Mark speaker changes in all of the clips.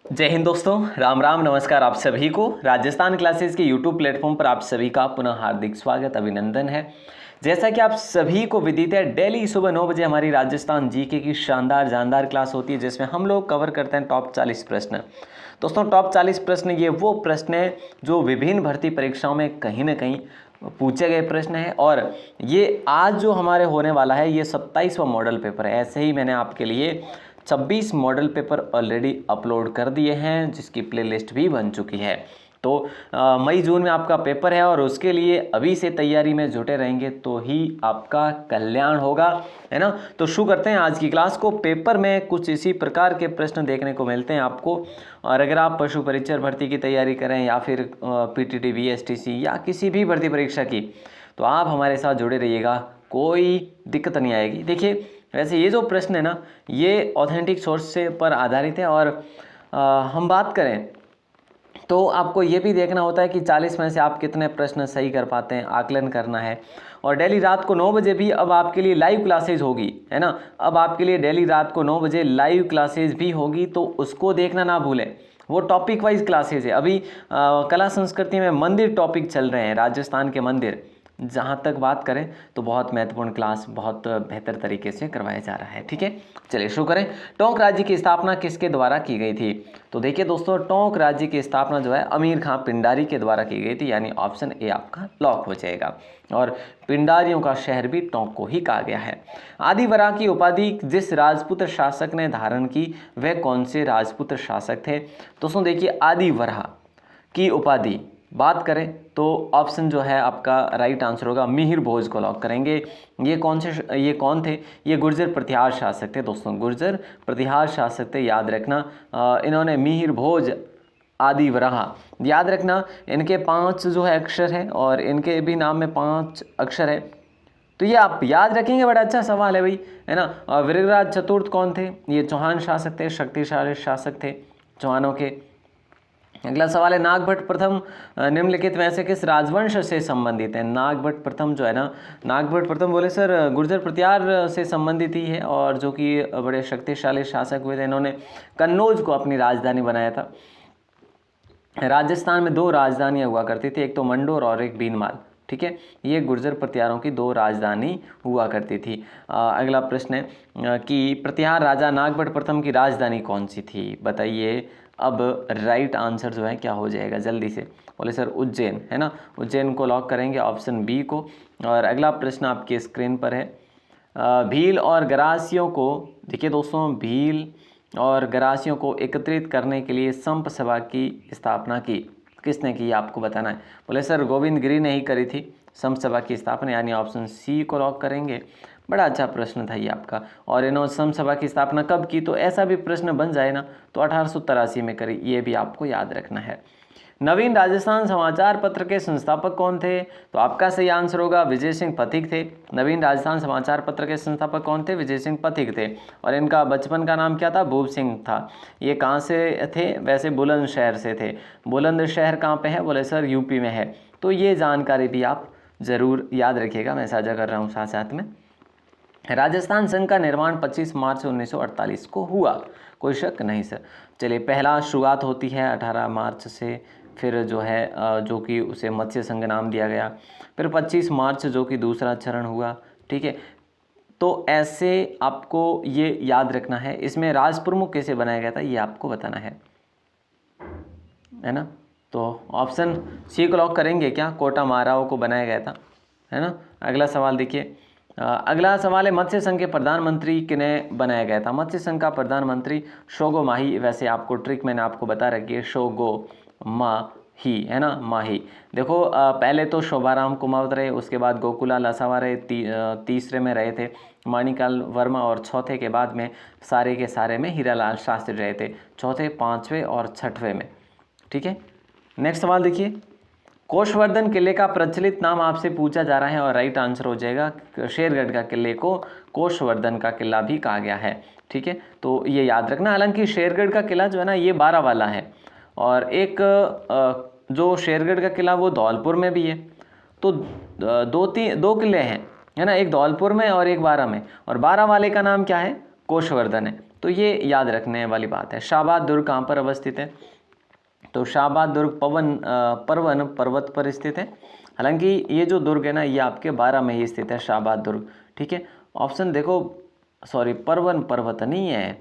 Speaker 1: जय हिंद दोस्तों, राम राम, नमस्कार आप सभी को। राजस्थान क्लासेस के यूट्यूब प्लेटफॉर्म पर आप सभी का पुनः हार्दिक स्वागत, अभिनंदन है। जैसा कि आप सभी को विदित है, डेली सुबह 9 बजे हमारी राजस्थान जीके की शानदार जानदार क्लास होती है, जिसमें हम लोग कवर करते हैं टॉप 40 प्रश्न। दोस्तों, टॉप 40 प्रश्न ये वो प्रश्न है जो विभिन्न भर्ती परीक्षाओं में कहीं ना कहीं पूछे गए प्रश्न है, और ये आज जो हमारे होने वाला है ये 27वां मॉडल पेपर है। ऐसे ही मैंने आपके लिए 26 मॉडल पेपर ऑलरेडी अपलोड कर दिए हैं, जिसकी प्लेलिस्ट भी बन चुकी है। तो मई जून में आपका पेपर है, और उसके लिए अभी से तैयारी में जुटे रहेंगे तो ही आपका कल्याण होगा, है ना। तो शुरू करते हैं आज की क्लास को। पेपर में कुछ इसी प्रकार के प्रश्न देखने को मिलते हैं आपको, और अगर आप पशु परिचर भर्ती की तैयारी करें या फिर पीटीटी, वीएसटीसी या किसी भी भर्ती परीक्षा की, तो आप हमारे साथ जुड़े रहिएगा, कोई दिक्कत नहीं आएगी। देखिए, वैसे ये जो प्रश्न है ना, ये ऑथेंटिक सोर्स से पर आधारित है, और हम बात करें तो आपको ये भी देखना होता है कि 40 में से आप कितने प्रश्न सही कर पाते हैं, आकलन करना है। और डेली रात को 9 बजे भी अब आपके लिए लाइव क्लासेज होगी, है ना। अब आपके लिए डेली रात को 9 बजे लाइव क्लासेज भी होगी, तो उसको देखना ना भूलें। वो टॉपिक वाइज क्लासेज है। अभी कला संस्कृति में मंदिर टॉपिक चल रहे हैं, राजस्थान के मंदिर जहाँ तक बात करें तो बहुत महत्वपूर्ण क्लास बहुत बेहतर तरीके से करवाया जा रहा है। ठीक है, चलिए शुरू करें। टोंक राज्य की स्थापना किसके द्वारा की गई थी? तो देखिए दोस्तों, टोंक राज्य की स्थापना जो है अमीर खां पिंडारी के द्वारा की गई थी, यानी ऑप्शन ए आपका लॉक हो जाएगा। और पिंडारियों का शहर भी टोंक को ही कहा गया है। आदिवरा की उपाधि जिस राजपूत शासक ने धारण की, वह कौन से राजपूत शासक थे? दोस्तों देखिए, आदिवरा की उपाधि बात करें तो ऑप्शन जो है आपका राइट आंसर होगा मिहिर भोज को लॉक करेंगे। ये कौन थे? ये गुर्जर प्रतिहार शासक थे दोस्तों, गुर्जर प्रतिहार शासक थे, याद रखना। इन्होंने मिहिर भोज, आदिवराह, याद रखना। इनके 5 जो है अक्षर है, और इनके भी नाम में 5 अक्षर है, तो ये आप याद रखेंगे। बड़ा अच्छा सवाल है भाई, है ना। और वृगराज चतुर्थ कौन थे? ये चौहान शासक थे, शक्तिशाली शासक थे चौहानों के। अगला सवाल है, नागभट्ट प्रथम निम्नलिखित में से किस राजवंश से संबंधित है? नागभट्ट प्रथम जो है ना, नागभट्ट प्रथम बोले सर गुर्जर प्रतिहार से संबंधित ही है, और जो कि बड़े शक्तिशाली शासक हुए थे। इन्होंने कन्नौज को अपनी राजधानी बनाया था। राजस्थान में 2 राजधानियाँ हुआ करती थी, एक तो मंडोर और एक बीनमाल। ठीक है, ये गुर्जर प्रतिहारों की 2 राजधानी हुआ करती थी। अगला प्रश्न है कि प्रतिहार राजा नागभट्ट प्रथम की राजधानी कौन सी थी? बताइए। अब राइट आंसर जो है क्या हो जाएगा जल्दी से? बोले सर उज्जैन, है ना। उज्जैन को लॉक करेंगे, ऑप्शन बी को। और अगला प्रश्न आपके स्क्रीन पर है, भील और गरासियों को, देखिए दोस्तों, भील और गरासियों को एकत्रित करने के लिए संप सभा की स्थापना की किसने की? आपको बताना है। बोले सर गोविंद गिरी ने ही करी थी संप सभा की स्थापना, यानी ऑप्शन सी को लॉक करेंगे। बड़ा अच्छा प्रश्न था ये आपका। और इन्होंने संप सभा की स्थापना कब की? तो ऐसा भी प्रश्न बन जाए ना तो 1883 में करी, ये भी आपको याद रखना है। नवीन राजस्थान समाचार पत्र के संस्थापक कौन थे? तो आपका सही आंसर होगा विजय सिंह पथिक थे। नवीन राजस्थान समाचार पत्र के संस्थापक कौन थे? विजय सिंह पथिक थे। और इनका बचपन का नाम क्या था? भूप सिंह था। ये कहाँ से थे? वैसे बुलंदशहर से थे। बुलंदशहर कहाँ पे है? बोले सर यूपी में है। तो ये जानकारी भी आप ज़रूर याद रखिएगा, मैं साझा कर रहा हूँ साथ साथ में। राजस्थान संघ का निर्माण 25 मार्च 1948 को हुआ, कोई शक नहीं सर। चलिए, पहला शुरुआत होती है 18 मार्च से, फिर जो है जो कि उसे मत्स्य संघ नाम दिया गया, फिर 25 मार्च जो कि दूसरा चरण हुआ। ठीक है, तो ऐसे आपको ये याद रखना है। इसमें राज प्रमुख कैसे बनाया गया था ये आपको बताना है ना। तो ऑप्शन सी को लॉक करेंगे क्या? कोटा महाराव को बनाया गया था, है ना। अगला सवाल देखिए, अगला सवाल है, मत्स्य संघ के प्रधानमंत्री किन्हें बनाया गया था? मत्स्य संघ का प्रधानमंत्री शोगो माही। वैसे आपको ट्रिक मैंने आपको बता रखी है, शोगो माही, है ना, माही। देखो, पहले तो शोभाराम कुमावत रहे, उसके बाद गोकुलाल असावा रहे, तीसरे में रहे थे माणिकाल वर्मा, और चौथे के बाद में सारे के सारे में हीरालाल शास्त्री रहे थे, चौथे, 5वें और 6वें में। ठीक है, नेक्स्ट सवाल देखिए, कोषवर्धन किले का प्रचलित नाम आपसे पूछा जा रहा है, और राइट आंसर हो जाएगा शेरगढ़ का किले को कोषवर्धन का किला भी कहा गया है। ठीक है, तो ये याद रखना। हालांकि शेरगढ़ का किला जो है ना, ये 12 वाला है, और एक जो शेरगढ़ का किला वो धौलपुर में भी है। तो 2 किले हैं, है ना, एक धौलपुर में और एक 12 में, और 12 वाले का नाम क्या है? कोषवर्धन है। तो ये याद रखने वाली बात है। शाहबाद दुर्ग कहाँ पर अवस्थित है? तो शाहबाद दुर्ग परवन पर्वत पर स्थित है। हालांकि ये जो दुर्ग है ना, ये आपके 12 में ही स्थित है, शाहबाद दुर्ग। ठीक है, ऑप्शन देखो, सॉरी परवन पर्वत नहीं है,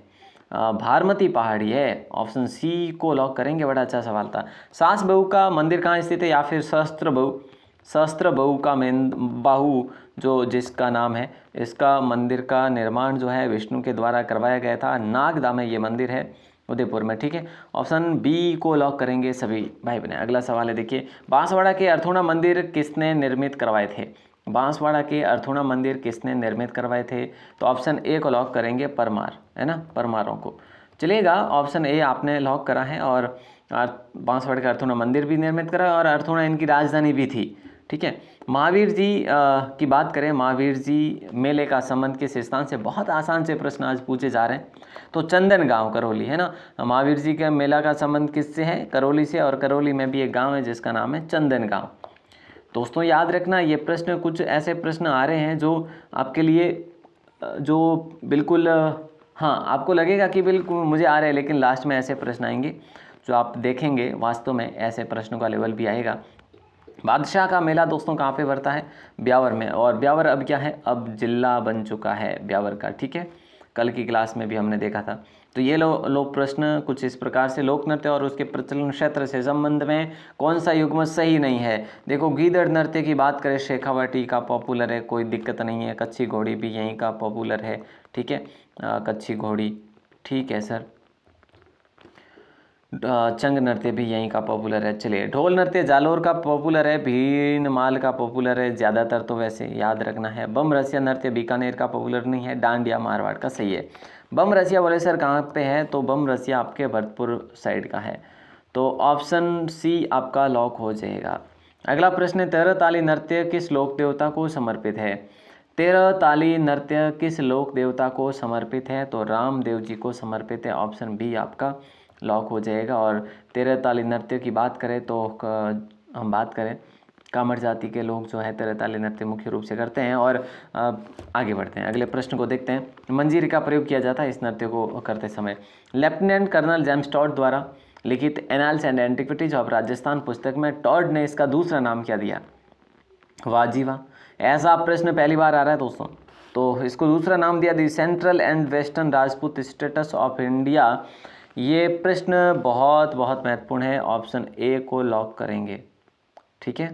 Speaker 1: भारमती पहाड़ी है। ऑप्शन सी को लॉक करेंगे। बड़ा अच्छा सवाल था। सास बहू का मंदिर कहाँ स्थित है? या फिर सहस्त्र बहू का मेन बाहु जो जिसका नाम है, इसका मंदिर का निर्माण जो है विष्णु के द्वारा करवाया गया था। नागदा में ये मंदिर है, उदयपुर में। ठीक है, ऑप्शन बी को लॉक करेंगे सभी भाई बहन। अगला सवाल है, देखिए, बांसवाड़ा के अर्थोणा मंदिर किसने निर्मित करवाए थे? बांसवाड़ा के अर्थोणा मंदिर किसने निर्मित करवाए थे? तो ऑप्शन ए को लॉक करेंगे, परमार, है ना, परमारों को। चलिएगा, ऑप्शन ए आपने लॉक करा है। और बांसवाड़ा का अर्थोणा मंदिर भी निर्मित करा और अर्थोणा इनकी राजधानी भी थी। ठीक है, महावीर जी की बात करें, महावीर जी मेले का संबंध किस स्थान से? बहुत आसान से प्रश्न आज पूछे जा रहे हैं। तो चंदन गांव, करौली, है ना। महावीर जी के मेला का संबंध किससे है? करौली से। और करौली में भी एक गांव है जिसका नाम है चंदन गांव। दोस्तों याद रखना, ये प्रश्न, कुछ ऐसे प्रश्न आ रहे हैं जो आपके लिए जो बिल्कुल हाँ, आपको लगेगा कि बिल्कुल मुझे आ रहे हैं, लेकिन लास्ट में ऐसे प्रश्न आएंगे जो आप देखेंगे वास्तव में ऐसे प्रश्नों का लेवल भी आएगा। बादशाह का मेला दोस्तों कहाँ पे भरता है? ब्यावर में। और ब्यावर अब क्या है? अब जिला बन चुका है ब्यावर का। ठीक है, कल की क्लास में भी हमने देखा था। तो ये लो प्रश्न कुछ इस प्रकार से, लोक नृत्य और उसके प्रचलन क्षेत्र से संबंध में कौन सा युग्म सही नहीं है? देखो, गीदड़ नृत्य की बात करें, शेखावटी का पॉपुलर है, कोई दिक्कत नहीं है। कच्छी घोड़ी भी यहीं का पॉपुलर है। ठीक है, कच्छी घोड़ी, ठीक है सर। चंग नृत्य भी यहीं का पॉपुलर है। चलिए, ढोल नृत्य जालोर का पॉपुलर है, भीनमाल का पॉपुलर है ज़्यादातर, तो वैसे याद रखना है। बम रसिया नृत्य बीकानेर का पॉपुलर नहीं है, डांडिया मारवाड़ का सही है। बम रसिया बोले सर कहाँ पे है? तो बम रसिया आपके भरतपुर साइड का है। तो ऑप्शन सी आपका लॉक हो जाएगा। अगला प्रश्न है, तेरह ताली नृत्य किस लोक देवता को समर्पित है? तेरह ताली नृत्य किस लोक देवता को समर्पित है? तो रामदेव जी को समर्पित है। ऑप्शन बी आपका लॉक हो जाएगा। और तेरह ताली नृत्य की बात करें तो हम बात करें, कामर जाति के लोग जो है तेरह ताली नृत्य मुख्य रूप से करते हैं। और आगे बढ़ते हैं, अगले प्रश्न को देखते हैं। मंजीरी का प्रयोग किया जाता है इस नृत्य को करते समय। लेफ्टिनेंट कर्नल जेम्स टॉड द्वारा लिखित annals and antiquities of Rajasthan पुस्तक में टॉड ने इसका दूसरा नाम क्या दिया? वाह जी वाह, ऐसा प्रश्न पहली बार आ रहा है दोस्तों। तो इसको दूसरा नाम दिया दी central and western Rajput states of India. ये प्रश्न बहुत बहुत महत्वपूर्ण है। ऑप्शन ए को लॉक करेंगे। ठीक है,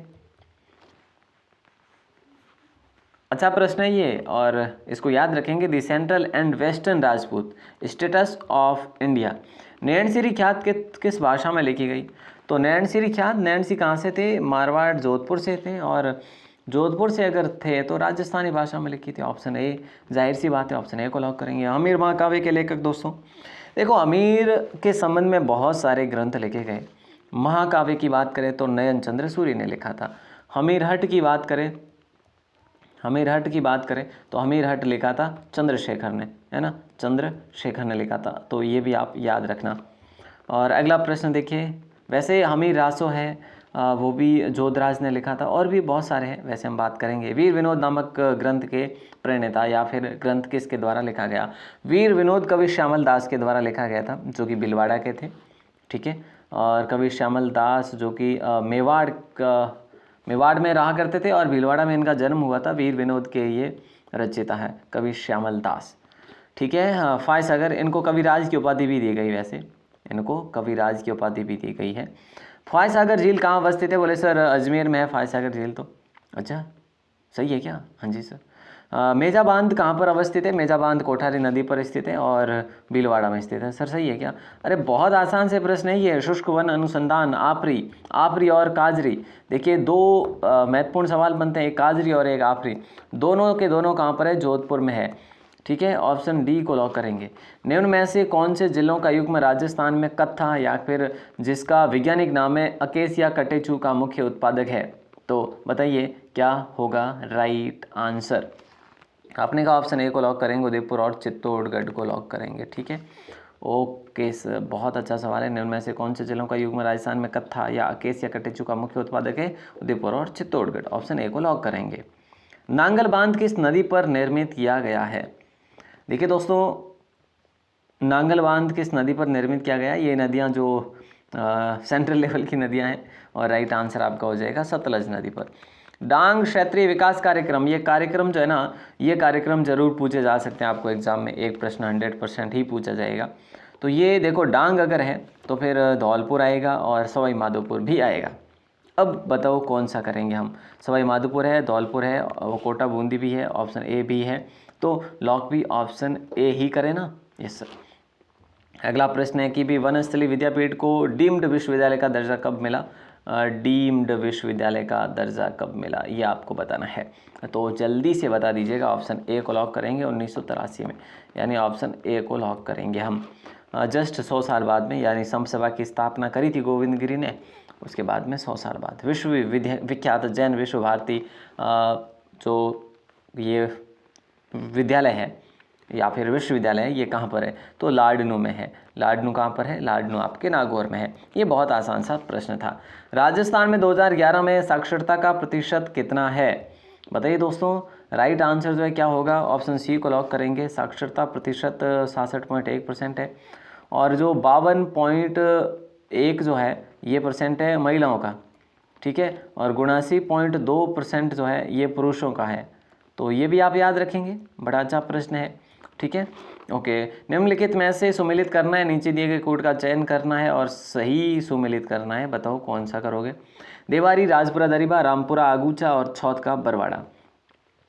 Speaker 1: अच्छा प्रश्न है ये, और इसको याद रखेंगे। The central and western Rajput states of India नैनसिरी ख्यात किस भाषा में लिखी गई? तो नैनसिरी ख्यात, नैनसी कहाँ से थे? मारवाड़ जोधपुर से थे। और जोधपुर से अगर थे तो राजस्थानी भाषा में लिखी थी। ऑप्शन ए, जाहिर सी बात है, ऑप्शन ए को लॉक करेंगे। अमीर महाकाव्य के लेखक दोस्तों, देखो अमीर के संबंध में बहुत सारे ग्रंथ लिखे गए। महाकाव्य की बात करें तो नयन चंद्र सूरी ने लिखा था। हमीरहट की बात करें तो हमीरहट लिखा था चंद्रशेखर ने, है ना, चंद्रशेखर ने लिखा था। तो ये भी आप याद रखना। और अगला प्रश्न देखिए, वैसे हमीर रासो है वो भी जोधराज ने लिखा था, और भी बहुत सारे हैं, वैसे हम बात करेंगे। वीर विनोद नामक ग्रंथ के प्रणेता या फिर ग्रंथ किसके द्वारा लिखा गया? वीर विनोद कवि श्यामल दास के द्वारा लिखा गया था, जो कि भीलवाड़ा के थे। ठीक है, और कवि श्यामल दास जो कि मेवाड़ में रहा करते थे और भीलवाड़ा में इनका जन्म हुआ था। वीर विनोद के ये रचयिता है कवि श्यामल दास। ठीक है, फाय सागर, इनको कविराज की उपाधि भी दी गई, वैसे इनको कविराज की उपाधि भी दी गई है। फाय सागर झील कहाँ अवस्थित है? बोले सर अजमेर में है फाय सागर झील। तो अच्छा सही है क्या? हाँ जी सर। मेजा बांध कहाँ पर अवस्थित है? मेजा बांध कोठारी नदी पर स्थित है और भीलवाड़ा में स्थित है। सर सही है क्या? अरे बहुत आसान से प्रश्न है ये। शुष्क वन अनुसंधान, आपरी और काजरी। देखिए दो महत्वपूर्ण सवाल बनते हैं, एक काजरी और एक आपरी। दोनों के दोनों कहाँ पर है? जोधपुर में है। ठीक है, ऑप्शन डी को लॉक करेंगे। निम्न में से कौन से जिलों का युग्म राजस्थान में कत्था या फिर जिसका वैज्ञानिक नाम है अकेसिया कटेचू का मुख्य उत्पादक है? तो बताइए क्या होगा राइट आंसर? आपने कहा ऑप्शन ए को लॉक करेंगे, उदयपुर और चित्तौड़गढ़ को लॉक करेंगे। ठीक है, ओके सर, बहुत अच्छा सवाल है। निम्न में से कौन से जिलों का युग्म राजस्थान में कत्था या अकेसिया कटेचू का मुख्य उत्पादक है? उदयपुर और चित्तौड़गढ़। ऑप्शन ए को लॉक करेंगे। नांगल बांध किस नदी पर निर्मित किया गया है? देखिए दोस्तों, नांगल बांध किस नदी पर निर्मित किया गया? ये नदियाँ जो सेंट्रल लेवल की नदियाँ हैं, और राइट आंसर आपका हो जाएगा सतलज नदी पर। डांग क्षेत्रीय विकास कार्यक्रम, ये कार्यक्रम जो है ना, ये कार्यक्रम जरूर पूछे जा सकते हैं आपको एग्जाम में, एक प्रश्न 100% ही पूछा जाएगा। तो ये देखो डांग अगर है तो फिर धौलपुर आएगा और सवाई माधोपुर भी आएगा। अब बताओ कौन सा करेंगे हम? सवाई माधोपुर है, धौलपुर है, कोटा बूंदी भी है, ऑप्शन ए भी है, तो लॉक भी ऑप्शन ए ही करें ना। Yes sir. अगला प्रश्न है कि भी वनस्थली विद्यापीठ को डीम्ड विश्वविद्यालय का दर्जा कब मिला? डीम्ड विश्वविद्यालय का दर्जा कब मिला, ये आपको बताना है। तो जल्दी से बता दीजिएगा। ऑप्शन ए को लॉक करेंगे 1983 में, यानी ऑप्शन ए को लॉक करेंगे हम। जस्ट 100 साल बाद में, यानी समसभा की स्थापना करी थी गोविंद गिरी ने, उसके बाद में 100 साल बाद। विख्यात जैन विश्व भारती जो ये विद्यालय है या फिर विश्वविद्यालय है, ये कहाँ पर है? तो लाडनू में है। लाडनू कहाँ पर है? लाडनू आपके नागौर में है। ये बहुत आसान सा प्रश्न था। राजस्थान में 2011 में साक्षरता का प्रतिशत कितना है? बताइए दोस्तों। राइट आंसर जो है क्या होगा? ऑप्शन सी को लॉक करेंगे। साक्षरता प्रतिशत 66.1% है, और जो 52.1 जो है ये परसेंट है महिलाओं का, ठीक है, और 79.2% जो है ये पुरुषों का है। तो ये भी आप याद रखेंगे, बड़ा अच्छा प्रश्न है, ठीक है। ओके, निम्नलिखित में से सुमेलित करना है, नीचे दिए गए कोड का चयन करना है और सही सुमेलित करना है। बताओ कौन सा करोगे? देवारी, राजपुरा दरिबा, रामपुरा आगूचा और छौत का बरवाड़ा।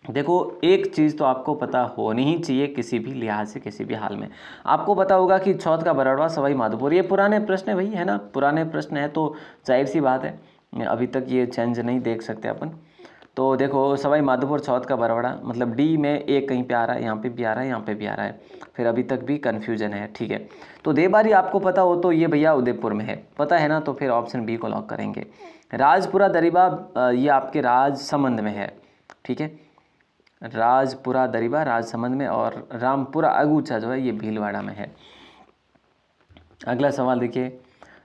Speaker 1: देखो एक चीज़ तो आपको पता होनी ही चाहिए, किसी भी लिहाज से, किसी भी हाल में आपको पता होगा कि छौत का बरवाड़ा सवाई माधोपुर। ये पुराने प्रश्न है भाई, है ना, पुराने प्रश्न है, तो जाहिर सी बात है अभी तक ये चेंज नहीं देख सकते अपन। तो देखो सवाई माधोपुर छौत का बरवाड़ा, मतलब डी में एक कहीं पे आ रहा है, यहाँ पे भी आ रहा है, यहाँ पे भी आ रहा है, फिर अभी तक भी कन्फ्यूजन है, ठीक है। तो देवारी आपको पता हो तो ये भैया उदयपुर में है, पता है ना, तो फिर ऑप्शन बी को लॉक करेंगे। राजपुरा दरिबा ये आपके राजसमंद में है, ठीक है, राजपुरा दरिबा राजसमंद में, और रामपुरा अगूचा जो है ये भीलवाड़ा में है। अगला सवाल देखिए,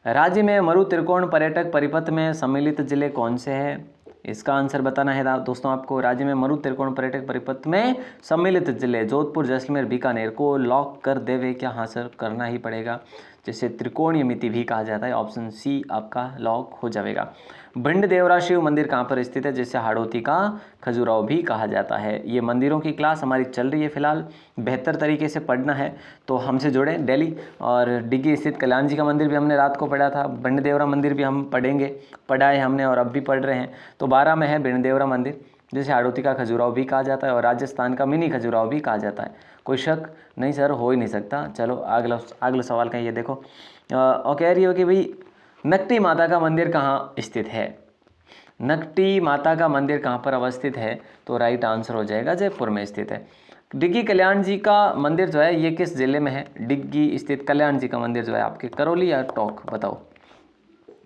Speaker 1: राज्य में मरु त्रिकोण पर्यटक परिपथ में सम्मिलित जिले कौन से हैं? इसका आंसर बताना है दोस्तों आपको। राज्य में मरु त्रिकोण पर्यटक परिपथ में सम्मिलित जिले जोधपुर, जैसलमेर, बीकानेर को लॉक कर देवे क्या? हाँ सर, करना ही पड़ेगा, जिसे त्रिकोणीय मिति भी कहा जाता है। ऑप्शन सी आपका लॉक हो जाएगा। भिंड देवरा शिव मंदिर कहाँ पर स्थित है, जिसे हाड़ौती का खजुराहो भी कहा जाता है? ये मंदिरों की क्लास हमारी चल रही है फिलहाल, बेहतर तरीके से पढ़ना है तो हमसे जुड़ें डेली। और डिग्गी स्थित कल्याण जी का मंदिर भी हमने रात को पढ़ा था, भिंड देवरा मंदिर भी हम पढ़ेंगे, पढ़ा है हमने और अब भी पढ़ रहे हैं। तो 12 में है भिंड देवरा मंदिर, जिसे हाड़ौती का खजुराहो भी कहा जाता है और राजस्थान का मिनी खजुराहो भी कहा जाता है। कोई शक नहीं सर, हो ही नहीं सकता। चलो अगला सवाल का ये देखो, और कह रही हो कि भाई नकटी माता का मंदिर कहाँ स्थित है? नकटी माता का मंदिर कहाँ पर अवस्थित है? तो राइट आंसर हो जाएगा जयपुर में स्थित है। डिग्गी कल्याण जी का मंदिर जो है ये किस जिले में है? डिग्गी स्थित कल्याण जी का मंदिर जो है आपके करौली या टोंक? बताओ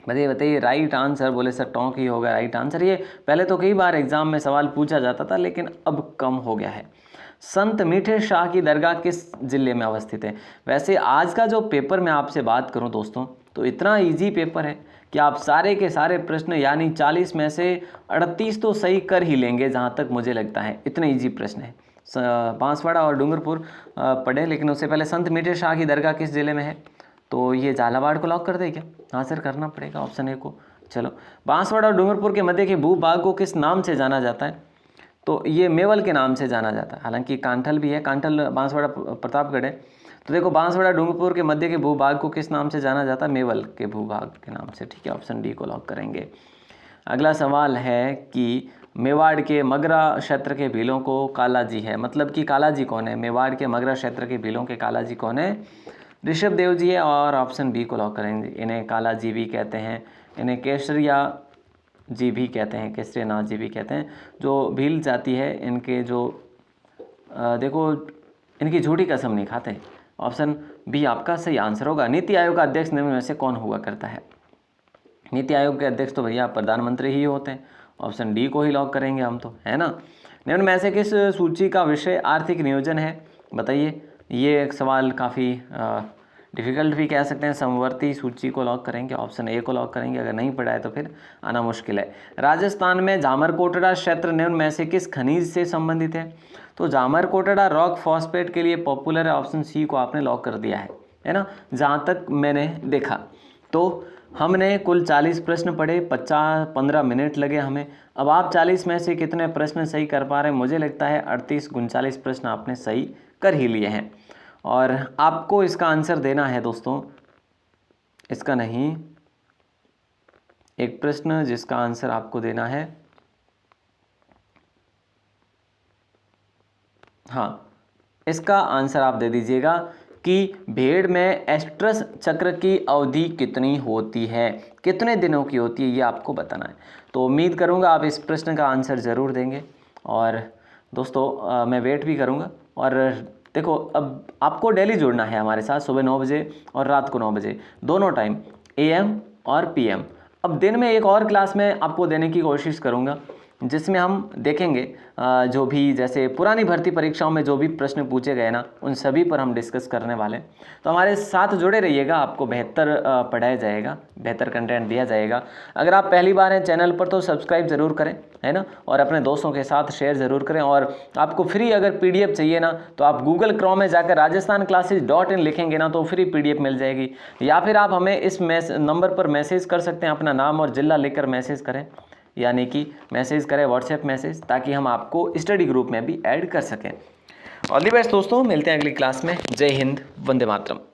Speaker 1: बताइए। राइट आंसर बोले सर टोंक ही होगा राइट आंसर। ये पहले तो कई बार एग्जाम में सवाल पूछा जाता था, लेकिन अब कम हो गया है। संत मीठे शाह की दरगाह किस जिले में अवस्थित है? वैसे आज का जो पेपर मैं आपसे बात करूं दोस्तों, तो इतना इजी पेपर है कि आप सारे के सारे प्रश्न यानी 40 में से 38 तो सही कर ही लेंगे, जहाँ तक मुझे लगता है। इतने इजी प्रश्न है। बांसवाड़ा और डूंगरपुर पढ़े, लेकिन उससे पहले संत मीठे शाह की दरगाह किस जिले में है? तो ये झालावाड़ को लॉक कर दे क्या? हाँ सर, करना पड़ेगा ऑप्शन ए को। चलो, बांसवाड़ा और डूंगरपुर के मध्य के भूभाग को किस नाम से जाना जाता है? तो ये मेवल के नाम से जाना जाता है। हालांकि कांठल भी है, कांठल बांसवाड़ा प्रतापगढ़ है। तो देखो बांसवाड़ा डूंगरपुर के मध्य के भूभाग को किस नाम से जाना जाता है? मेवल के भूभाग के नाम से, ठीक है। ऑप्शन डी को लॉक करेंगे। अगला सवाल है कि मेवाड़ के मगरा क्षेत्र के भीलों को कालाजी है, मतलब कि कालाजी कौन है? मेवाड़ के मगरा क्षेत्र के भीलों के कालाजी कौन है? ऋषभ देव जी है, और ऑप्शन बी को लॉक करेंगे। इन्हें कालाजी भी कहते हैं, इन्हें केसरिया जी भी कहते हैं, केसरिया नाथ जी भी कहते हैं। जो भील जाति है इनके जो देखो इनकी झूठी कसम नहीं खाते। ऑप्शन बी आपका सही आंसर होगा। नीति आयोग का अध्यक्ष निम्न में से कौन हुआ करता है? नीति आयोग के अध्यक्ष तो भैया प्रधानमंत्री ही होते हैं। ऑप्शन डी को ही लॉक करेंगे हम तो, है ना। निम्न में से किस सूची का विषय आर्थिक नियोजन है? बताइए। ये एक सवाल काफ़ी डिफ़िकल्ट भी कह सकते हैं। समवर्ती सूची को लॉक करेंगे, ऑप्शन ए को लॉक करेंगे। अगर नहीं पढ़ा है तो फिर आना मुश्किल है। राजस्थान में जामरकोटड़ा क्षेत्र निम्न में से किस खनिज से संबंधित है? तो जामरकोटड़ा रॉक फॉस्फेट के लिए पॉपुलर है। ऑप्शन सी को आपने लॉक कर दिया है ना। जहाँ तक मैंने देखा तो हमने कुल 40 प्रश्न पढ़े, 15 मिनट लगे हमें। अब आप 40 में से कितने प्रश्न सही कर पा रहे हैं? मुझे लगता है 38-39 प्रश्न आपने सही कर ही लिए हैं। और आपको इसका आंसर देना है दोस्तों, इसका नहीं, एक प्रश्न जिसका आंसर आपको देना है, हाँ, इसका आंसर आप दे दीजिएगा कि भेड़ में एस्ट्रस चक्र की अवधि कितनी होती है, कितने दिनों की होती है, ये आपको बताना है। तो उम्मीद करूँगा आप इस प्रश्न का आंसर ज़रूर देंगे। और दोस्तों मैं वेट भी करूँगा। और देखो, अब आपको डेली जुड़ना है हमारे साथ, सुबह 9 बजे और रात को 9 बजे, दोनों टाइम, AM और PM। अब दिन में एक और क्लास में आपको देने की कोशिश करूँगा, जिसमें हम देखेंगे जो भी जैसे पुरानी भर्ती परीक्षाओं में जो भी प्रश्न पूछे गए ना, उन सभी पर हम डिस्कस करने वाले हैं। तो हमारे साथ जुड़े रहिएगा, आपको बेहतर पढ़ाया जाएगा, बेहतर कंटेंट दिया जाएगा। अगर आप पहली बार हैं चैनल पर तो सब्सक्राइब ज़रूर करें, है ना, और अपने दोस्तों के साथ शेयर ज़रूर करें। और आपको फ्री अगर PDF चाहिए ना, तो आप गूगल क्रोम में जाकर rajasthanclasses.in लिखेंगे ना, तो फ्री PDF मिल जाएगी। या फिर आप हमें इस नंबर पर मैसेज कर सकते हैं, अपना नाम और ज़िला लिखकर मैसेज करें, यानी कि मैसेज करें, व्हाट्सएप मैसेज, ताकि हम आपको स्टडी ग्रुप में भी ऐड कर सकें। ऑल द बेस्ट दोस्तों, मिलते हैं अगली क्लास में। जय हिंद, वंदे मातरम।